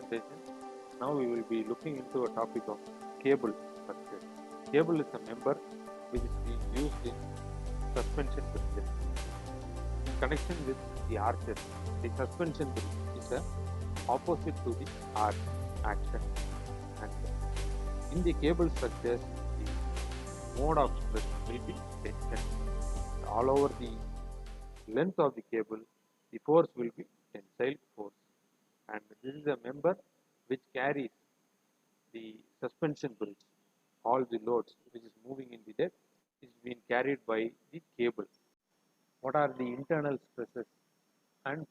presentation. Now we will be looking into a topic of cable structure. Cable is a member which is being used in suspension bridges. In connection with the arches, the suspension bridge is a opposite to the arch action, and in the cable structures, the mode of stress will be tension. All over the length of the cable, the force will be tensile force, and this is a member which carries the suspension bridge. All the loads which is moving in the deck is being carried by the cable. What are the internal stresses and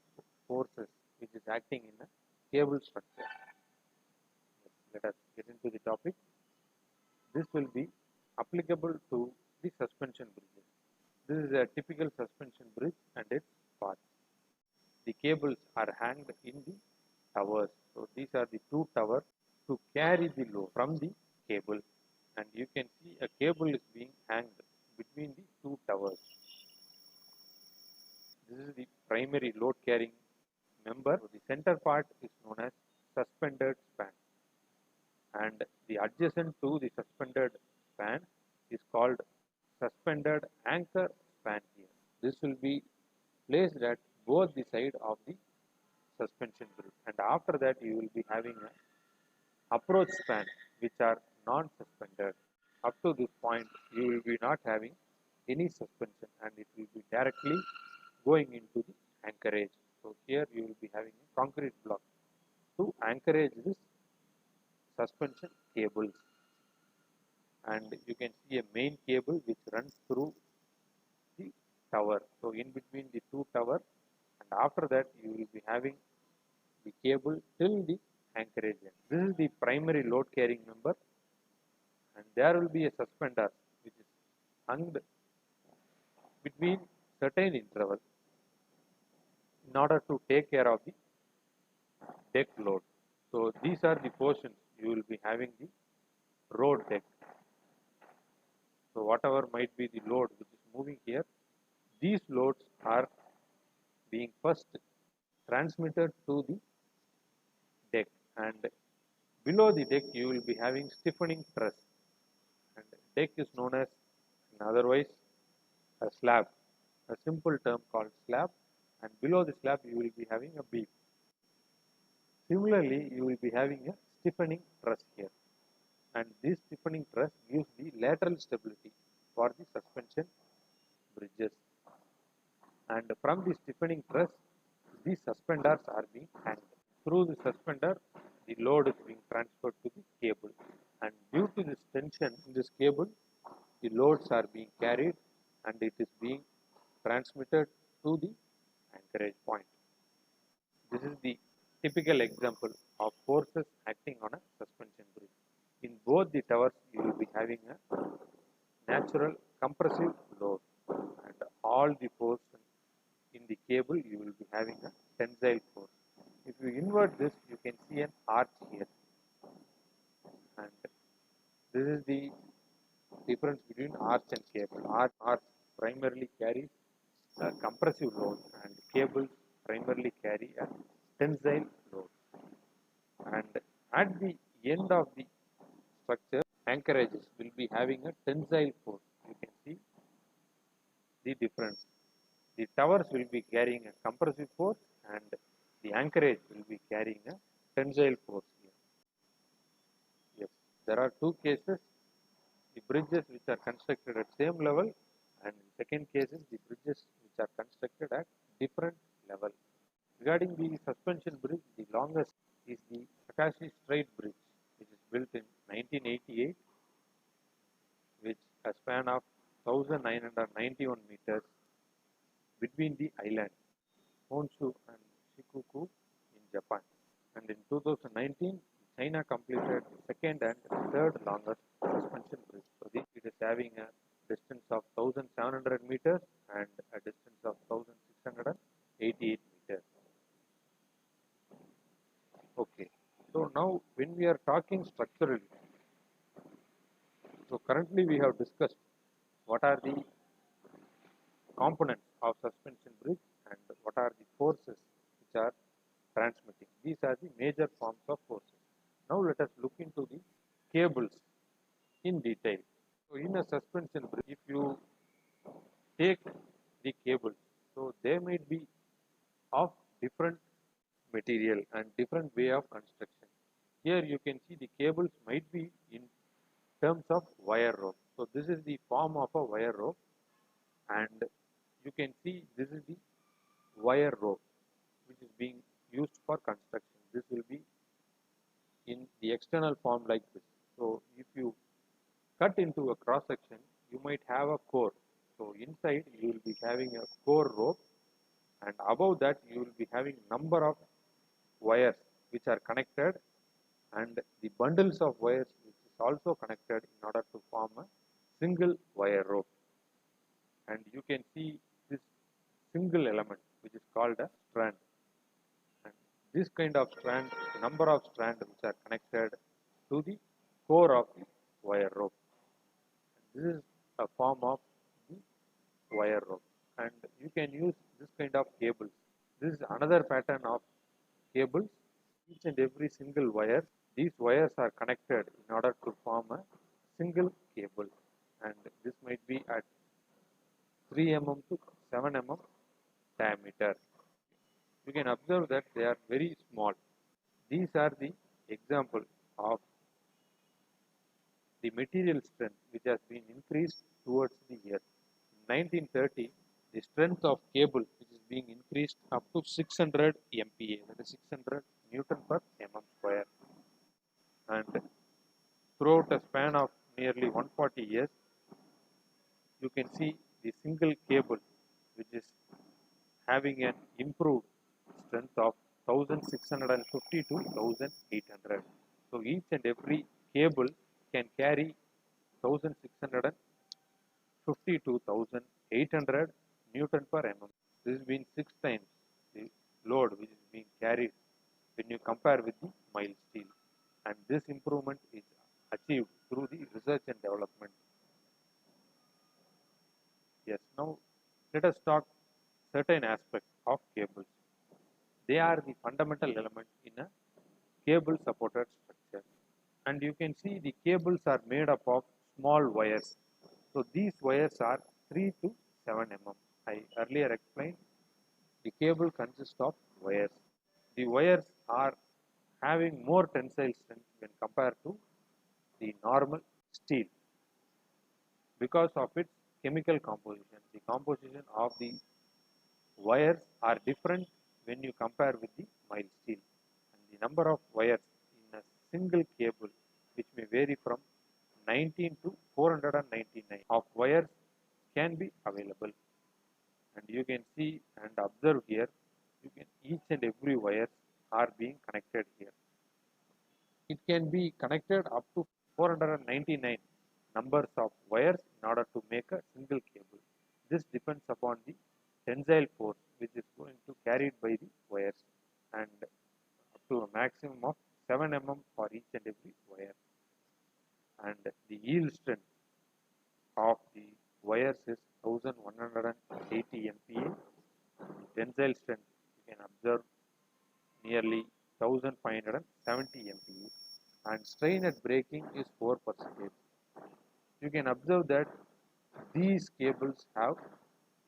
forces which is acting in a cable structure? Let us get into the topic. This will be applicable to the suspension bridges. This is a typical suspension bridge and its parts. The cables are hanged in the towers. So these are the two towers to carry the load from the cable, and you can see a cable is being hanged between the two towers. This is the primary load carrying member. So the center part is known as suspended span, and the adjacent to the suspended span is called suspended anchor span here. This will be placed at both the side of the suspension bridge, and after that you will be having a approach span which are non-suspended. Up to this point you will be not having any suspension, and it will be directly going into the anchorage. So here you will be having a concrete block to anchorage this suspension cables, and you can see a main cable which runs through the tower. So in between the two towers, and after that you will be having the cable till the anchorage end. This is the primary load carrying member, and there will be a suspender which is hung between certain interval in order to take care of the deck load. So these are the portions you will be having the road deck. So whatever might be the load which is moving here, these loads are being first transmitted to the deck, and below the deck you will be having stiffening truss, and deck is known as otherwise a slab, a simple term called slab, and below the slab you will be having a beam. Similarly, you will be having a stiffening truss here, and this stiffening truss gives the lateral stability for the suspension bridges, and from the stiffening truss these suspenders are being hanged. Through the suspender the load is being transferred to the cable, and due to this tension in this cable the loads are being carried and it is being transmitted to the anchorage point. This is the typical example of forces acting on a suspension bridge. In both the towers you will be having a natural compressive load, and all the force in the cable you will be having a tensile force. If you invert this, you can see an arch here, and this is the difference between arch and cable. Arch primarily carries a compressive load, and cables primarily carry a tensile load. And at the end of the structure, anchorages will be having a tensile force. You can see the difference. The towers will be carrying a compressive force, and the anchorage will be carrying a tensile force here. Yes, there are two cases: the bridges which are constructed at same level, and second case is the bridges which are constructed at different level. Regarding the suspension bridge, the longest is the Akashi Strait Bridge, which is built in 1988, which a span of 1991 meters between the islands Honshu and Shikoku in Japan. And in 2019, China completed the second and third longest suspension bridge. So it is having a distance of 1700 meters and a distance of 1688 meters. Okay, so now when we are talking structurally, so currently we have discussed what are the components of suspension bridge and what are the forces which are transmitting. These are the major forms of forces. Now let us look into the cables in detail. So in a suspension bridge, if you take the cables, so they might be of different material and different way of construction. Here you can see the cables might be in terms of wire rope. So this is the form of a wire rope, and you can see this is the wire rope which is being used for construction. This will be in the external form like this. So if you cut into a cross section, you might have a core. So inside you will be having a core rope, and above that you will be having number of wires which are connected, and the bundles of wires which is also connected in order to form a single wire rope. And you can see this single element which is called a strand, and this kind of strand, number of strands which are connected to the core of the wire rope. This is a form of the wire rope, and you can use this kind of cables. This is another pattern of cables. Each and every single wire, these wires are connected in order to form a single cable, and this might be at 3 mm to 7 mm diameter. You can observe that they are very small. These are the example of the material strength which has been increased towards the year. In 1930, the strength of cable which is being increased up to 600 MPa, that is 600 Newton per mm square. And throughout a span of nearly 140 years, you can see the single cable which is having an improved strength of 1650 to 1800. So each and every cable can carry 1650 to 1800 Newton per mm. This has been 6 times the load which is being carried when you compare with the mild steel. And this improvement is achieved through the research and development. Yes, now let us talk certain aspects of cables. They are the fundamental element in a cable supported structure. And you can see the cables are made up of small wires. So these wires are 3 to 7 mm. I earlier explained the cable consists of wires. The wires are having more tensile strength when compared to the normal steel because of its chemical composition. The composition of the wires are different when you compare with the mild steel, and the number of wires in a single cable which may vary from 19 to 499 of wires can be available. And you can see and observe here, you can each and every wires are being connected here. It can be connected up to 499 numbers of wires in order to make a single cable. This depends upon the tensile force which is going to carried by the wires, and up to a maximum of 7 mm for each and every wire. And the yield strength of the wires is 1180 MPa. The tensile strength you can observe nearly 1570 MPa, and strain at breaking is 4%. You can observe that these cables have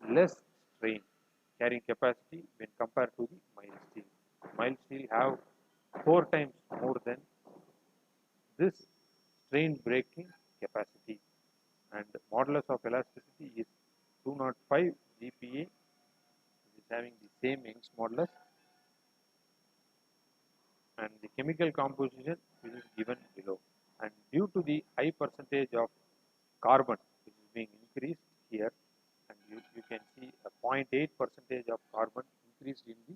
less strain carrying capacity when compared to the mild steel. Mild steel have 4 times more than this strain breaking capacity, and modulus of elasticity is 205 GPa, which is having the same Young's modulus, and the chemical composition which is given below. And due to the high percentage of carbon which is being increased here, and you can see a 0.8 percentage of carbon increased in the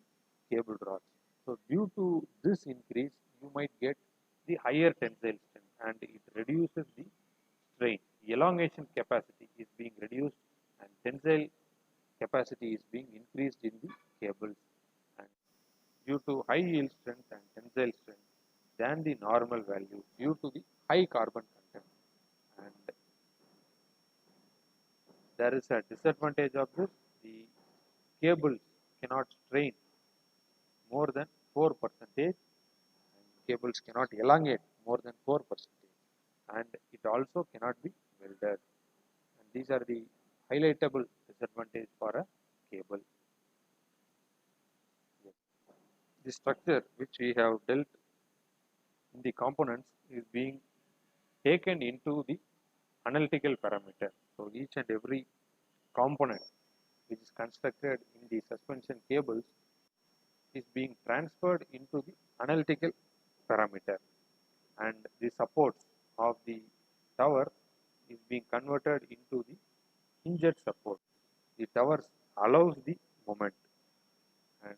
cable rods. So due to this increase, you might get the higher tensile strength, and it reduces the strain. The elongation capacity is being reduced, and tensile capacity is being increased in the cables, and due to high yield strength and tensile strength than the normal value due to the high carbon content. And there is a disadvantage of this: the cables cannot strain more than 4%, and cables cannot elongate more than 4%, and it also cannot be welded. And these are the highlightable disadvantage for a cable. Yes. The structure which we have dealt in the components is being taken into the analytical parameter. So each and every component which is constructed in the suspension cables is being transferred into the analytical parameter, and the supports of the tower is being converted into the hinged support. The towers allows the moment, and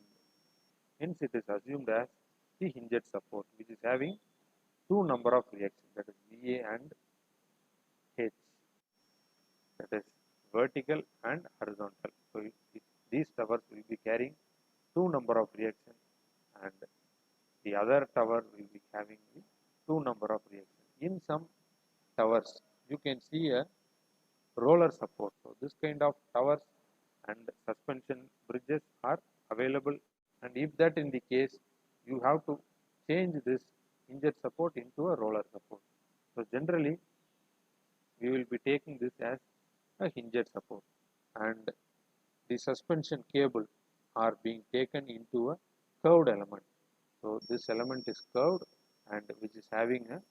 hence it is assumed as the hinged support, which is having two number of reactions, that is VA and H, that is vertical and horizontal. So these towers will be carrying two number of reactions, and the other tower will be having the two number of reactions. In some towers, you can see a roller support. So this kind of towers and suspension bridges are available, and if that in the case, you have to change this hinged support into a roller support. So generally, we will be taking this as a hinged support, and the suspension cable are being taken into a curved element. So this element is curved and which is having a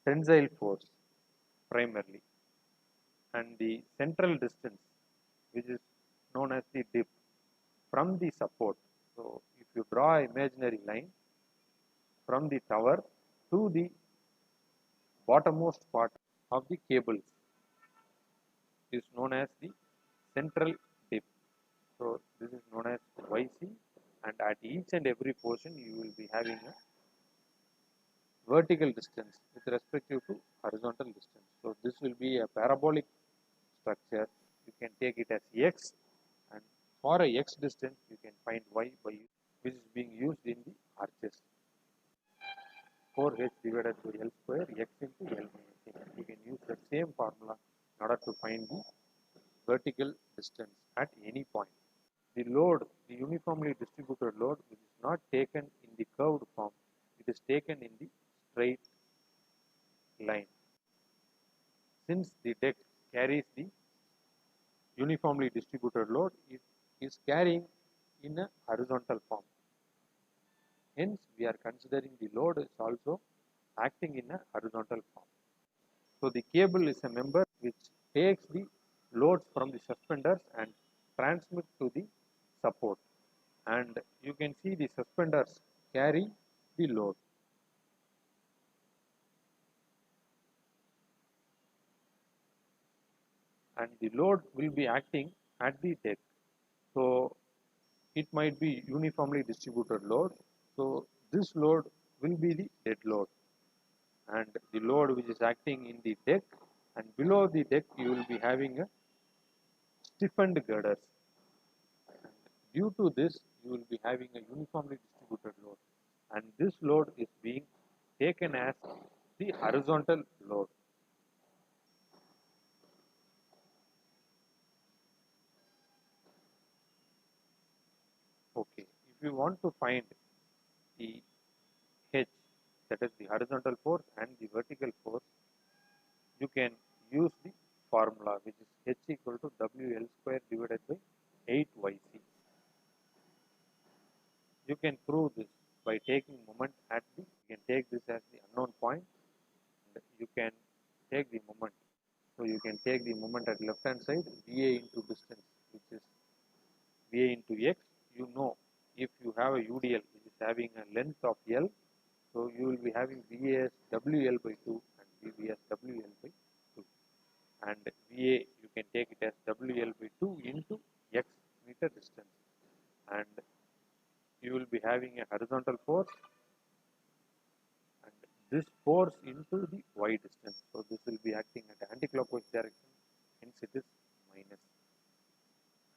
tensile force primarily, and the central distance which is known as the dip from the support. So if you draw an imaginary line from the tower to the bottommost part of the cables is known as the central dip. So this is known as YC, and at each and every portion you will be having a vertical distance with respect to horizontal distance. So this will be a parabolic structure. You can take it as X, and for a X distance you can find Y by U, which is being used in the arches. 4H divided by L square X into L minus A. You can use the same formula in order to find the vertical distance at any point. The load, the uniformly distributed load, which is not taken in the curved form, it is taken in the straight line. Since the deck carries the uniformly distributed load, it is carrying in a horizontal form. Hence, we are considering the load is also acting in a horizontal form. So the cable is a member which takes the loads from the suspenders and transmits to the support, and you can see the suspenders carry the load. And the load will be acting at the deck. So it might be uniformly distributed load. So this load will be the dead load, and the load which is acting in the deck, and below the deck you will be having a stiffened girders. And due to this, you will be having a uniformly distributed load, and this load is being taken as the horizontal load. Okay, if you want to find the H, that is the horizontal force, and the vertical force, you can use the formula, which is H equal to WL square divided by 8YC. You can prove this by taking moment at the, you can take this as the unknown point, and you can take the moment. So you can take the moment at left hand side, VA into distance, which is VA into X. You know, if you have a UDL which is having a length of L, so you will be having VA as WL by 2 and VB as WL by 2. And VA, you can take it as WL by 2 into X meter distance. And you will be having a horizontal force, and this force into the Y distance. So this will be acting at anti-clockwise direction, hence it is minus.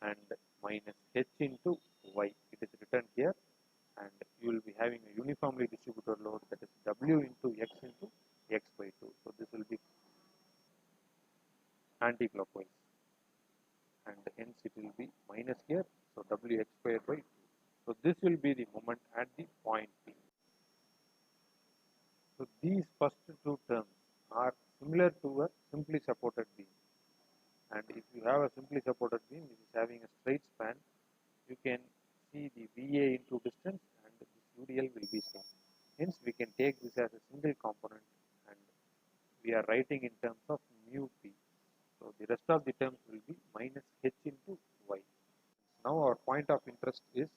And minus H into Y, it is written here, and you will be having a uniformly distributed load, that is W into X by 2. So this will be anti-clockwise, and hence it will be minus here. So WX square by 2. So this will be the moment at the point P. So these first two terms are similar to a simply supported beam. And if you have a simply supported beam which is having a straight span, you can see the VA into distance and this UDL will be same. Hence we can take this as a single component and we are writing in terms of mu P. So the rest of the terms will be minus H into Y. Now our point of interest is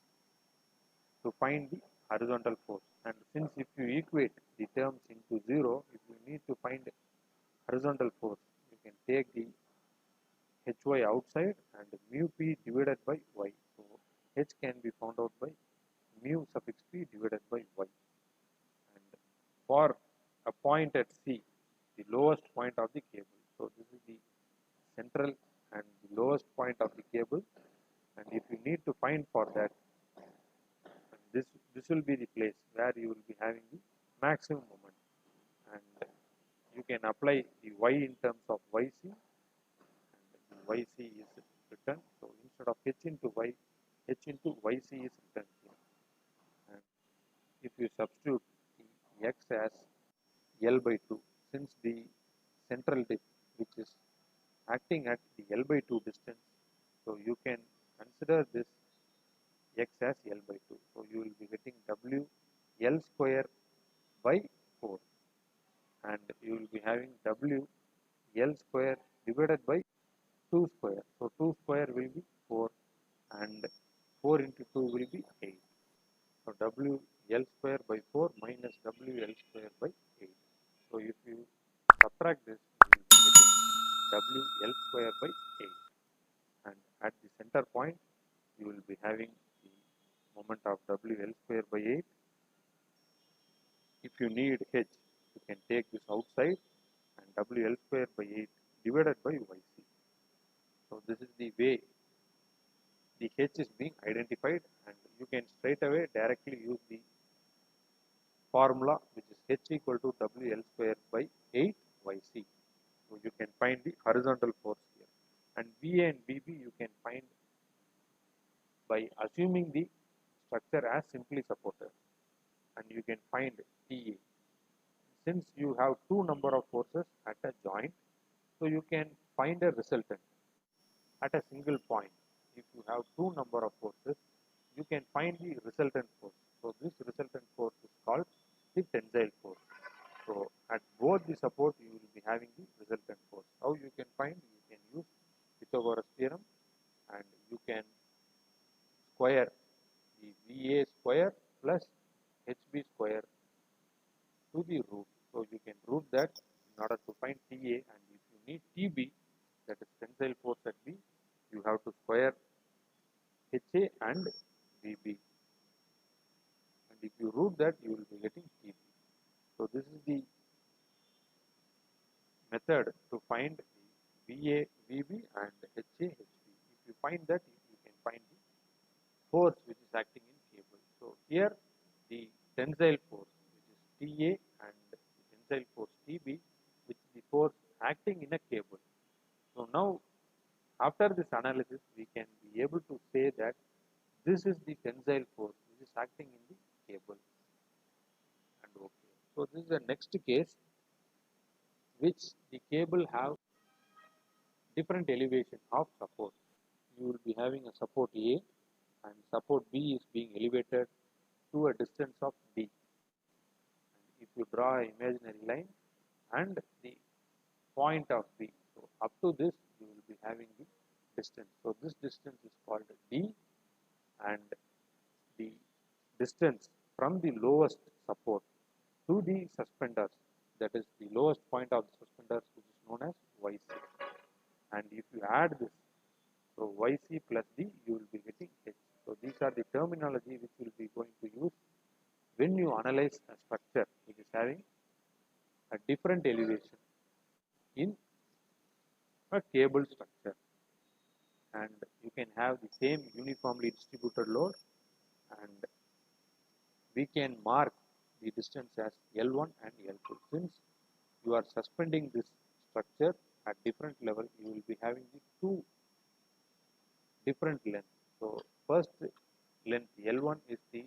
to find the horizontal force, and since if you equate the terms into 0, if you need to find horizontal force, you can take the Hy outside and mu P divided by Y. So H can be found out by mu suffix P divided by Y. And for a point at C, the lowest point of the cable. So this is the central and the lowest point of the cable, and if you need to find for that, this will be the place where you will be having the maximum moment, and you can apply the Y in terms of YC, and the YC is written. So instead of H into Y, H into YC is written here. And if you substitute the X as L by 2, since the central dip which is acting at the L by 2 distance, so you can consider this X as L by 2. So you will be getting W L square by 4, and you will be having W L square divided by 2 square. So 2 square will be 4 and 4 into 2 will be 8. So W L square by 4 minus W L square by 8. So if you subtract this, you will be getting W L square by 8, and at the center point you will be having the moment of W L square by 8. If you need H, you can take this outside and W L square by 8 divided by YC. So this is the way the H is being identified, and you can straight away directly use the formula which is H equal to WL square by 8 YC. So you can find the horizontal force here, and VA and BB you can find by assuming the structure as simply supported, and you can find TA. Since you have two number of forces at a joint, so you can find a resultant at a single point. If you have two number of forces, you can find the resultant force. So this resultant force is called the tensile force. So at both the support you will be having the resultant force. How you can find? You can use Pythagoras theorem, and you can square the VA square plus HB square to the root. So you can root that in order to find TA, and if you need TB, that is tensile force at B, you have to square HA and VB, and if you root that you will be getting TB. So this is the method to find the VA, VB and HA, HB. If you find that, you can find the force which is acting in cable. So here the tensile force which is TA and the tensile force TB, which is the force acting in a cable. So now after this analysis we can be able to say that this is the tensile force which is acting in the cable, and okay. So this is the next case which the cable have different elevation of support. You will be having a support A, and support B is being elevated to a distance of D. And if you draw an imaginary line and the point of B, so up to this you will be having the distance. So this distance is called D, and the distance from the lowest support to the suspenders, that is the lowest point of the suspenders, which is known as YC. And if you add this, so YC plus D, you will be getting H. So these are the terminology which you will be going to use when you analyze a structure which is having a different elevation in a cable structure, and you can have the same uniformly distributed load, and we can mark the distance as L1 and L2. Since you are suspending this structure at different level, you will be having the two different lengths. So first length L1 is the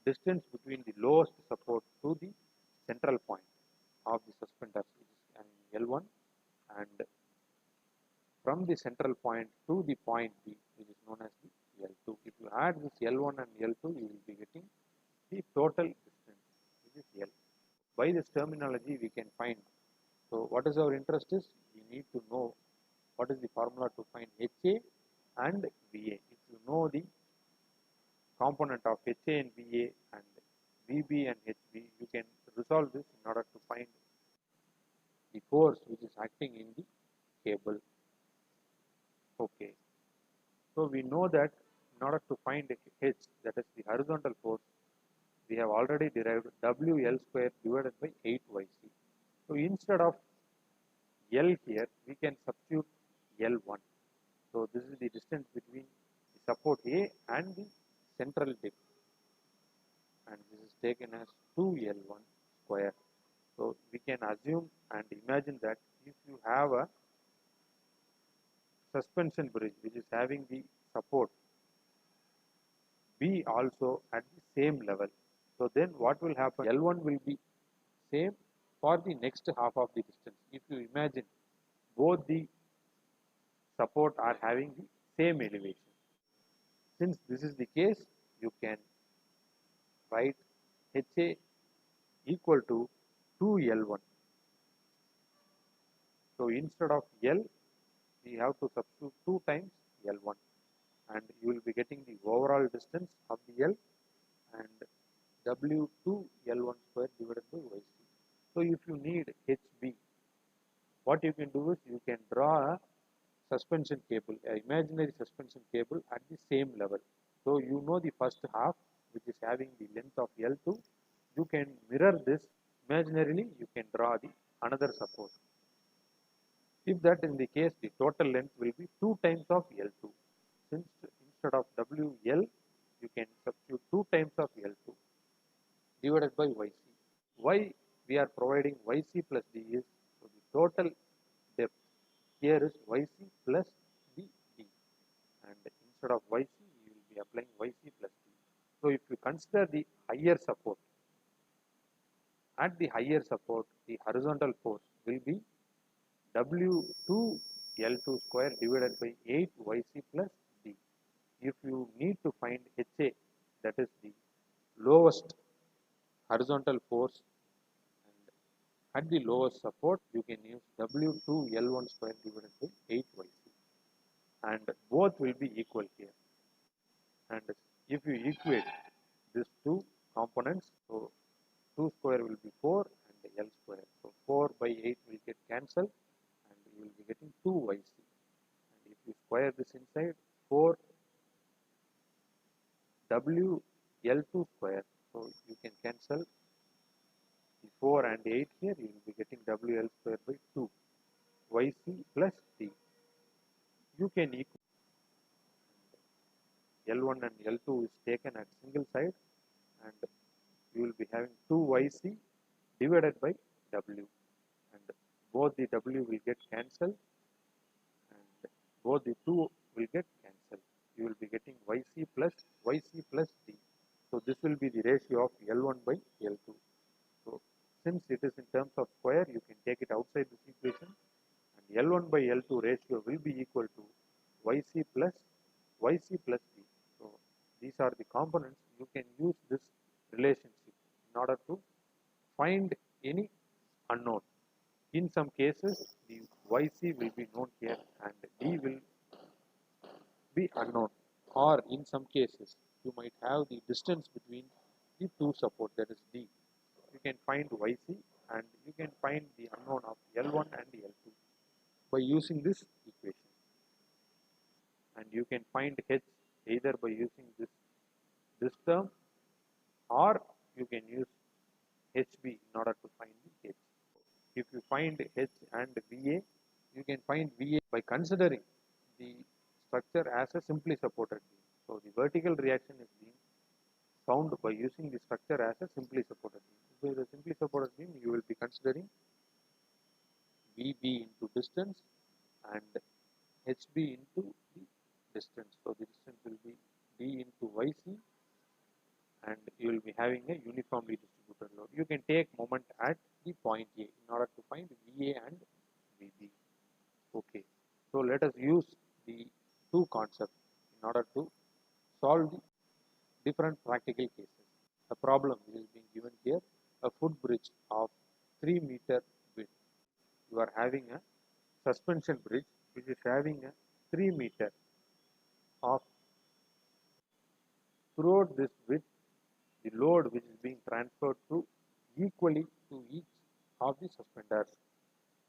distance between the lowest support to the central point of the suspenders, which is L1, and from the central point to the point B, which is known as the L2. If you add this L1 and L2, you will be getting the total distance, which is L. By this terminology, we can find. So, what is our interest is we need to know what is the formula to find HA and VA. If you know the component of HA and VA and VB and HB, you can resolve this in order to find the force which is acting in the cable. Okay. So, we know that in order to find H, that is the horizontal force, we have already derived WL square divided by 8YC. So, instead of L here, we can substitute L1. So, this is the distance between the support A and the central dip, and this is taken as 2L1 square. So, we can assume and imagine that if you have a suspension bridge which is having the support B also at the same level, so then what will happen? L1 will be same for the next half of the distance. If you imagine both the support are having the same elevation. Since this is the case, you can write HA equal to 2L1. So, instead of L, we have to substitute 2 times L1, and you will be getting the overall distance of the L and W2 L1 square divided by YC. So, if you need HB, what you can do is you can draw a suspension cable, an imaginary suspension cable at the same level. So, you know the first half which is having the length of L2, you can mirror this imaginarily, you can draw the another support. If that is the case, the total length will be 2 times of L2. Since instead of WL, you can substitute 2 times of L2 divided by YC. Why we are providing YC plus D is, so the total depth here is YC plus D, and instead of YC, you will be applying YC plus D. So, if you consider the higher support, at the higher support, the horizontal force will be W2 L2 square divided by 8 YC plus D. If you need to find HA, that is the lowest horizontal force, and at the lowest support, you can use W2 L1 square divided by 8 YC, and both will be equal here. And if you equate these two components, so 2 square will be 4 and L square. So, 4 by 8 will get cancelled, and you will be getting 2 YC. And if you square this inside, 4 W L2 square, so you can cancel the 4 and 8 here, you will be getting WL square by 2 YC plus D. You can equal L1 and L2 is taken at single side, and you will be having 2 YC divided by W, and both the W will get cancelled and both the 2 will get cancelled. You will be getting YC plus D. So, this will be the ratio of L1 by L2. So, since it is in terms of square, you can take it outside this equation, and L1 by L2 ratio will be equal to YC plus D. So, these are the components. You can use this relationship in order to find any unknown. In some cases, the YC will be known here and D will be unknown, or in some cases, you might have the distance between the two support, that is D. You can find YC and you can find the unknown of L1 and L2 by using this equation, and you can find H either by using this term, or you can use HB in order to find the H. If you find H and VA, you can find VA by considering the structure as a simply supported beam. So, the vertical reaction is being found by using the structure as a simply supported beam. If it is a simply supported beam, you will be considering VB into distance and HB into the distance. So, the distance will be D into YC and you will be having a uniformly distributed load. You can take moment at the point A in order to find VA and VB. Okay, so let us use the two concepts in order to solve the different practical cases. A problem is being given here, a footbridge of 3-meter width. You are having a suspension bridge which is having a 3-meter of. Throughout this width, the load which is being transferred to equally to each of the suspenders.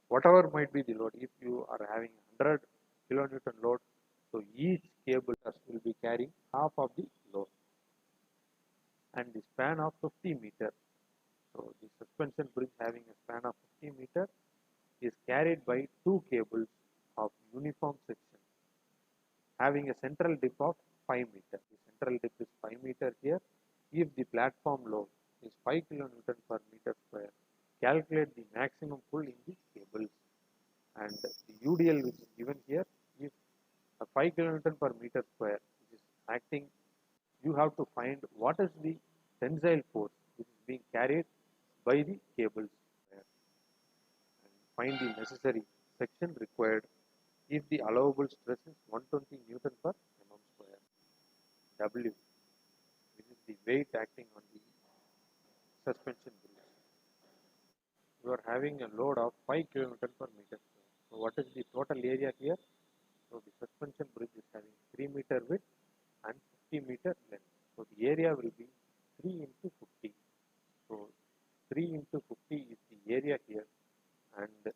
Whatever might be the load, if you are having 100 kilonewton load, so each cable will be carrying half of the load, and the span of 50 meter. So the suspension bridge having a span of 50 meter is carried by two cables of uniform section having a central dip of 5 meter. The central dip is 5 meter here. If the platform load is 5 kilonewton per meter square, calculate the maximum pull in the cables, and the UDL which is given here, if a 5 kilonewton per meter square which is acting, you have to find what is the tensile force which is being carried by the cables and find the necessary section required if the allowable stress is 120 Newton per mm square. W, which is the weight acting on the suspension bridge. You are having a load of 5 kN per meter square. So what is the total area here? So the suspension bridge is having 3 meter width and 50 meter length. So the area will be 3 into 50. So 3 into 50 is the area here, and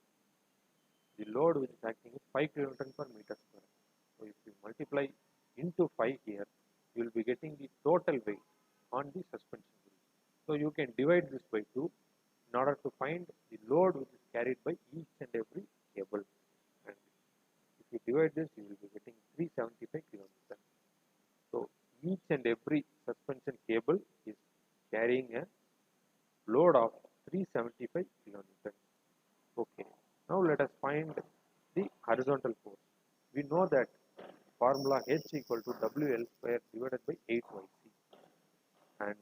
the load which is acting is 5 kN per meter square. So if you multiply into 5 here, you will be getting the total weight on the suspension bridge. So you can divide this by 2 in order to find the load which is carried by each and every cable. And if you divide this, you will be getting 375 kN. So each and every suspension cable is carrying a load of 375 kN. Okay, now let us find the horizontal force. We know that formula H equal to WL square divided by 8YC, and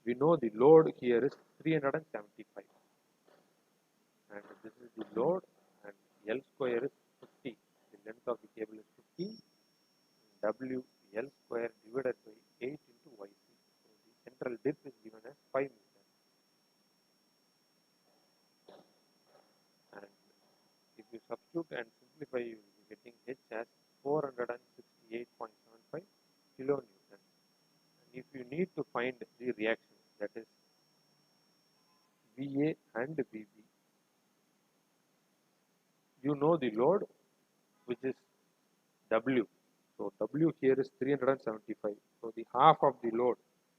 we know the load here is 375, and this is the load, and L square is 50. The length of the cable is 50. WL square divided by 8 into YC. So the central dip is given as 5 meters. And if you substitute and simplify, you will be getting H as 468.75 kilonewton. And if you need to find the reaction, that is VA and VB, you know the load which is W. So W here is 375. So the half of the load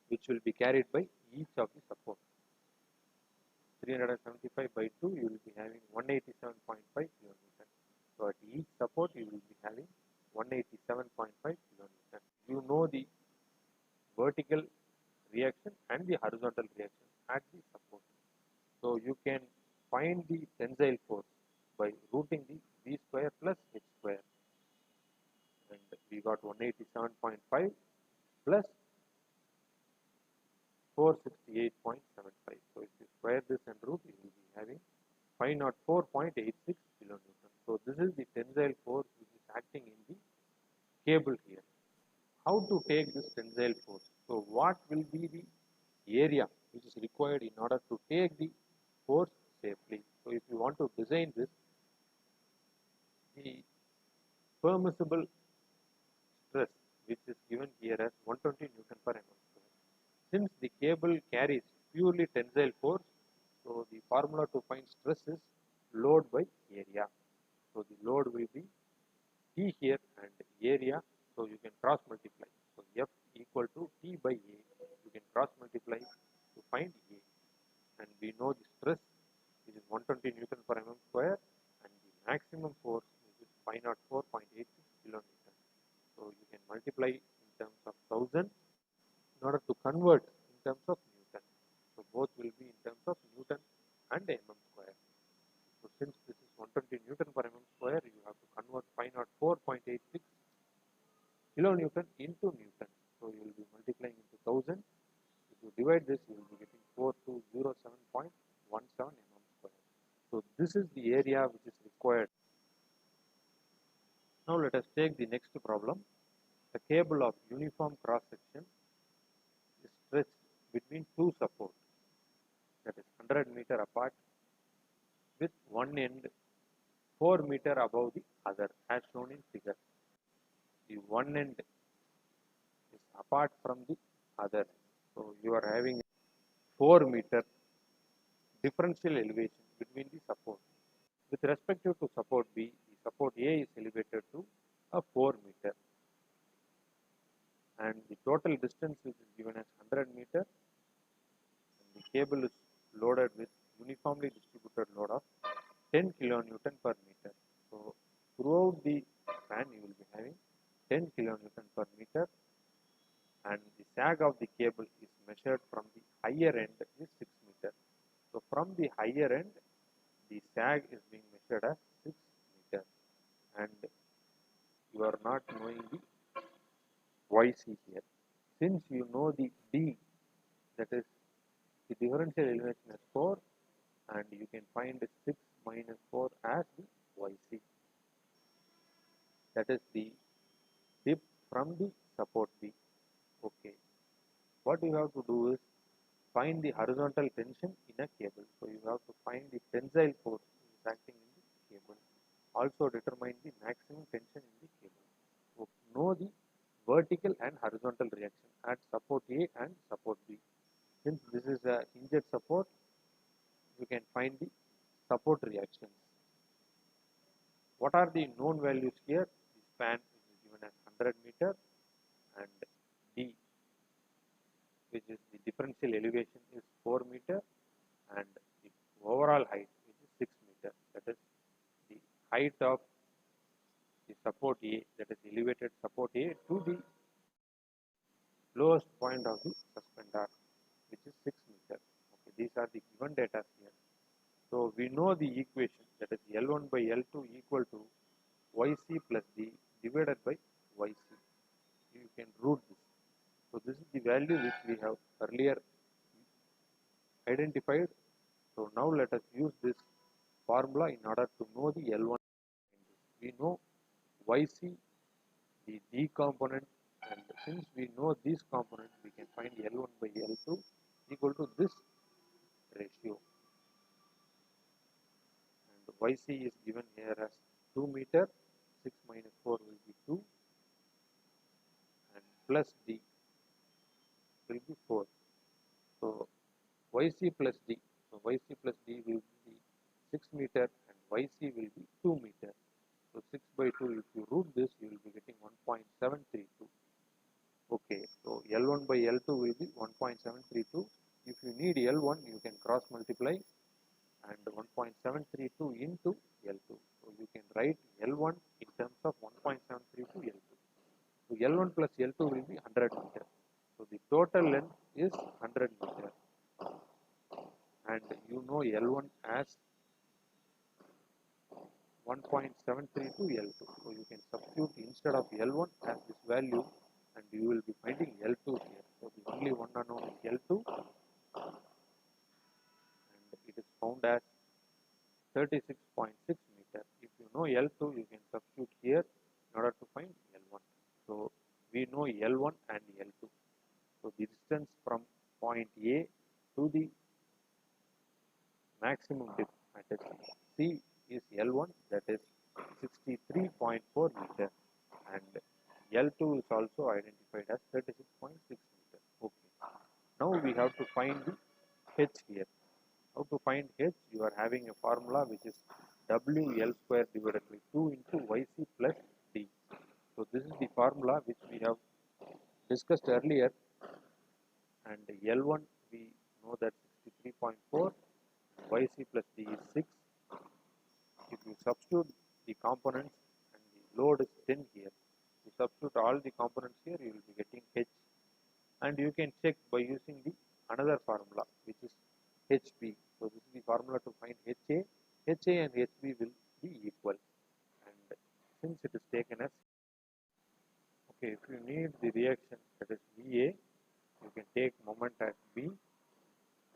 which will be carried by each of the support. 375 by 2, you will be having 187.5 kilonewton. So at each support you will be having 187.5 kilonewton. You know the vertical reaction and the horizontal reaction at the support. So you can find the tensile force by rooting the V square plus H square, and we got 187.5 plus 468.75. So if you square this and root, you will be having 504.86 kilonewton. So this is the tensile force which is acting in the cable here. How to take this tensile force? So what will be the area which is required in order to take the force safely? So if you want to design this, the permissible stress which is given here as 120 Newton per mm square. Since the cable carries purely tensile force, so the formula to find stress is load by area. So the load will be T here and area, so you can cross multiply. So F equal to T by A, you can cross multiply to find A, and we know the stress which is 120 Newton per mm square, and the maximum force which is 504.86 kilonewton. So you can multiply in terms of 1000 in order to convert in terms of Newton. So both will be in terms of Newton and mm square. So since this is 120 Newton per mm square, you have to convert 504.86 kilonewton into Newton. So you will be the area which is required. Now let us take the next problem. The cable of uniform cross section is stretched between two supports, that is 100 meter apart, with one end 4 meter above the other as shown in figure. The one end is apart from the other, so you are having 4 meter differential elevation between the support. With respect to support B, the support A is elevated to a 4 meter, and the total distance which is given as 100 meter, and the cable is loaded with uniformly distributed load of 10 kilonewton per meter. So throughout the span you will be having 10 kilonewton per meter, and the sag of the cable is measured from the higher end is 6 meter. So from the higher end, the sag is being measured as 6 meter, and you are not knowing the YC here. Since you know the D, that is the differential elevation as 4, and you can find 6 minus 4 as the YC. That is the dip from the support B. Okay. What you have to do is find the horizontal tension in a cable. So you have to find the tensile force which is acting in the cable. Also determine the maximum tension in the cable. So know the vertical and horizontal reaction at support A and support B. Since this is a hinged support, you can find the support reactions. What are the known values here? The span is given as 100 meter, and D, which is the differential elevation, is 4 meter, and the overall height which is 6 meter. That is the height of the support A, that is elevated support A, to the lowest point of the suspender, which is 6 meter. Okay, these are the given data here. So we know the equation, that is L1 by L2 equal to YC plus D divided by YC. You can root this. So this is the value which we have earlier identified. So now let us use this formula in order to know the L1. We know YC, the D component, and since we know these components, we can find L1 by L2 equal to this ratio. And YC is given here as 2 meter, 6 minus 4 will be 2, and plus D will be 4. So YC plus D, so YC plus D will be 6 meter and YC will be 2 meter. So 6 by 2, if you root this, you will be getting 1.732. Okay, so L1 by L2 will be 1.732. If you need L1, you can cross multiply, and 1.732 into L2. So you can write L1 in terms of 1.732 L2. So L1 plus L2 will be 100 meter. So the total length is 100 meter, and you know L1 as 1.732 L2. So you can substitute instead of L1 as this value, and you will be finding L2 here. So the only one unknown is L2, and it is found as 36.6 meter. If you know L2, you can substitute here in order to find L1. So we know L1 and L2. So the distance from point A to the maximum dip at C is L1, that is 63.4 meter, and L2 is also identified as 36.6 meter. Okay. Now we have to find the H here. How to find H? You are having a formula which is WL square divided by 2 into YC plus D. So this is the formula which we have discussed earlier, and L1 we know that 63.4, YC plus D is 6. If you substitute the components, and the load is 10 here, you substitute all the components here, you will be getting H, and you can check by using the another formula which is HB. So this is the formula to find HA. HA and HB will be equal, and since it is taken as, okay, if you need the reaction, that is VA, you can take moment at B,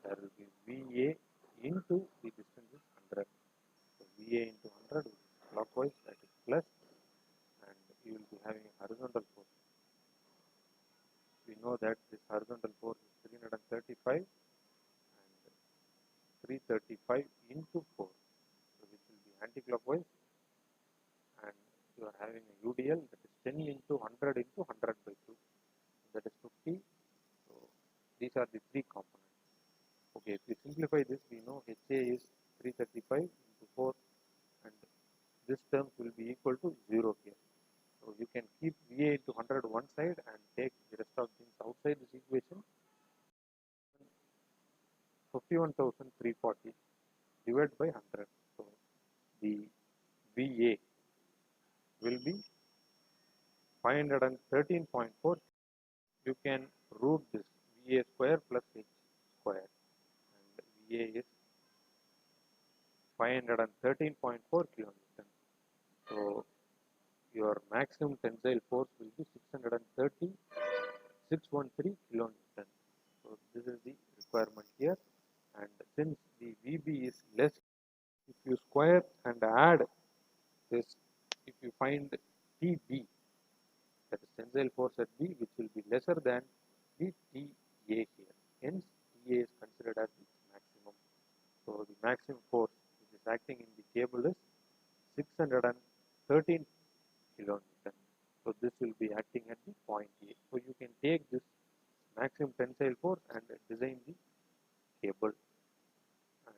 there will be VA into the distance is 100. So VA into 100 which is clockwise, that is plus, and you will be having a horizontal force. We know that this horizontal force is 335 and 335 into 4, so which will be anti-clockwise, and you are having a UDL that is 10 into 100 into 100 by 2, that is 50. So these are the three components. Okay, if we simplify this, we know HA is 335 into 4, and this term will be equal to 0 here. So you can keep VA into 100 one side and take the rest of things outside this equation. 51,340 divided by 100. So the VA will be 513.4. You can root this VA square plus H square, and VA is 513.4 kilonewton. So your maximum tensile force will be 613 kilonewton. So this is the requirement here, and since the VB is less, if you square and add this, if you find TB, that is tensile force at B, which will be lesser than the TA here, hence TA is considered as the maximum. So the maximum force which is acting in the cable is 613 kilonewton. So this will be acting at the point A. So you can take this maximum tensile force and design the cable. And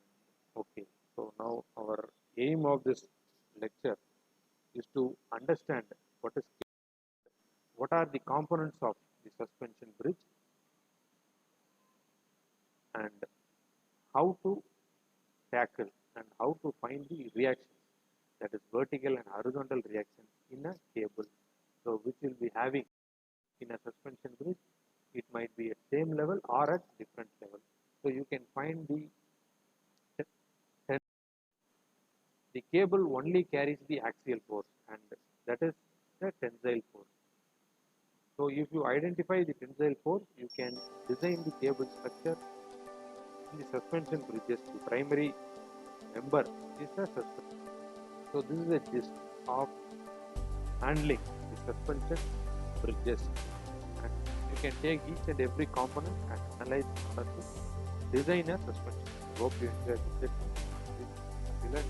okay, so now our aim of this lecture is to understand what are the components of the suspension bridge and how to tackle and how to find the reactions, that is vertical and horizontal reactions in a cable. So which will be having in a suspension bridge, it might be at same level or at different level. So you can find the cable only carries the axial force, and that is the tensile force. So if you identify the tensile force, you can design the cable structure in the suspension bridges. The primary member is the suspension. So this is a gist of handling the suspension bridges, and you can take each and every component and analyze in order to design a suspension. I hope you enjoyed this session.